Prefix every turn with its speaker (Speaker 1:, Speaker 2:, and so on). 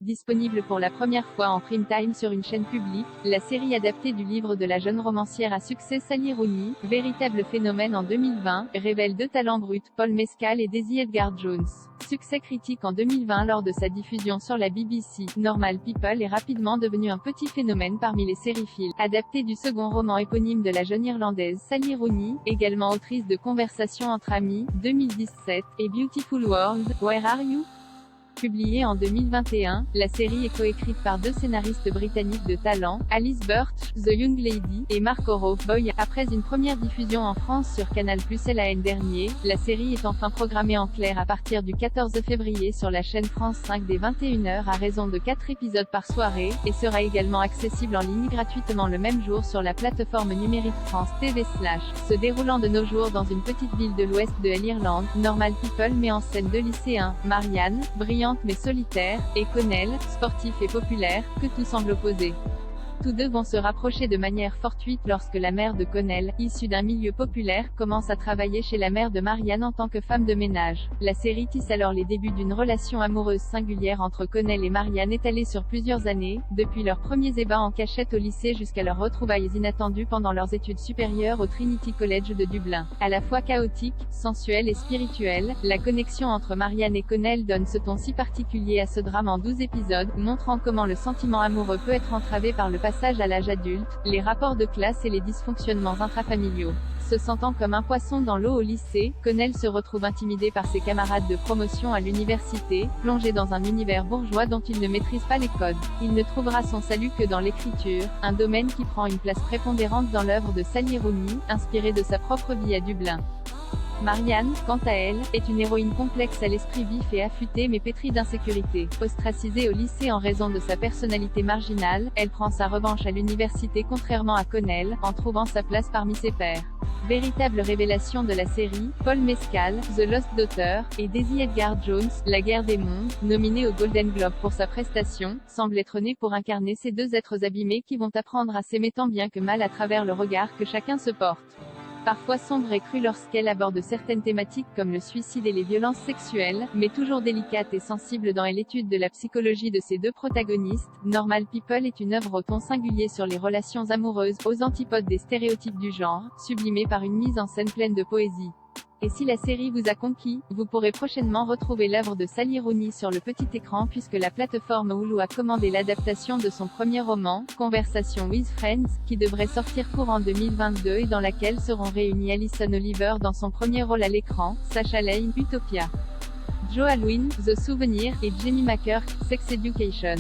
Speaker 1: Disponible pour la première fois en prime time sur une chaîne publique, la série adaptée du livre de la jeune romancière à succès Sally Rooney, véritable phénomène en 2020, révèle deux talents bruts, Paul Mescal et Daisy Edgar-Jones. Succès critique en 2020 lors de sa diffusion sur la BBC, Normal People est rapidement devenu un petit phénomène parmi les sériphiles, adapté du second roman éponyme de la jeune Irlandaise Sally Rooney, également autrice de Conversations entre amis, 2017, et Beautiful World, Where Are You? Publiée en 2021, la série est coécrite par deux scénaristes britanniques de talent, Alice Birch, The Young Lady, et Mark Boy. Après une première diffusion en France sur Canal+ l'an dernier, la série est enfin programmée en clair à partir du 14 février sur la chaîne France 5 dès 21h à raison de 4 épisodes par soirée, et sera également accessible en ligne gratuitement le même jour sur la plateforme numérique France TV/. Se déroulant de nos jours dans une petite ville de l'ouest de l'Irlande, Normal People met en scène deux lycéens, Marianne, brillante mais solitaire, et Connell, sportif et populaire, que tout semble opposer. Tous deux vont se rapprocher de manière fortuite lorsque la mère de Connell, issue d'un milieu populaire, commence à travailler chez la mère de Marianne en tant que femme de ménage. La série tisse alors les débuts d'une relation amoureuse singulière entre Connell et Marianne étalée sur plusieurs années, depuis leurs premiers ébats en cachette au lycée jusqu'à leurs retrouvailles inattendues pendant leurs études supérieures au Trinity College de Dublin. À la fois chaotique, sensuelle et spirituelle, la connexion entre Marianne et Connell donne ce ton si particulier à ce drame en 12 épisodes, montrant comment le sentiment amoureux peut être entravé par le passage à l'âge adulte, les rapports de classe et les dysfonctionnements intrafamiliaux. Se sentant comme un poisson dans l'eau au lycée, Connell se retrouve intimidé par ses camarades de promotion à l'université, plongé dans un univers bourgeois dont il ne maîtrise pas les codes. Il ne trouvera son salut que dans l'écriture, un domaine qui prend une place prépondérante dans l'œuvre de Sally Rooney, inspirée de sa propre vie à Dublin. Marianne, quant à elle, est une héroïne complexe à l'esprit vif et affûté mais pétrie d'insécurité. Ostracisée au lycée en raison de sa personnalité marginale, elle prend sa revanche à l'université contrairement à Connell, en trouvant sa place parmi ses pairs. Véritable révélation de la série, Paul Mescal, The Lost Daughter, et Daisy Edgar-Jones, La guerre des mondes, nominée au Golden Globe pour sa prestation, semble être née pour incarner ces deux êtres abîmés qui vont apprendre à s'aimer tant bien que mal à travers le regard que chacun se porte. Parfois sombre et crue lorsqu'elle aborde certaines thématiques comme le suicide et les violences sexuelles, mais toujours délicate et sensible dans l'étude de la psychologie de ses deux protagonistes, Normal People est une œuvre au ton singulier sur les relations amoureuses, aux antipodes des stéréotypes du genre, sublimée par une mise en scène pleine de poésie. Et si la série vous a conquis, vous pourrez prochainement retrouver l'œuvre de Sally Rooney sur le petit écran puisque la plateforme Hulu a commandé l'adaptation de son premier roman, Conversation with Friends, qui devrait sortir courant 2022 et dans laquelle seront réunis Alison Oliver dans son premier rôle à l'écran, Sacha Lane, Utopia, Joe Alwyn, The Souvenir, et Jamie McKerk, Sex Education.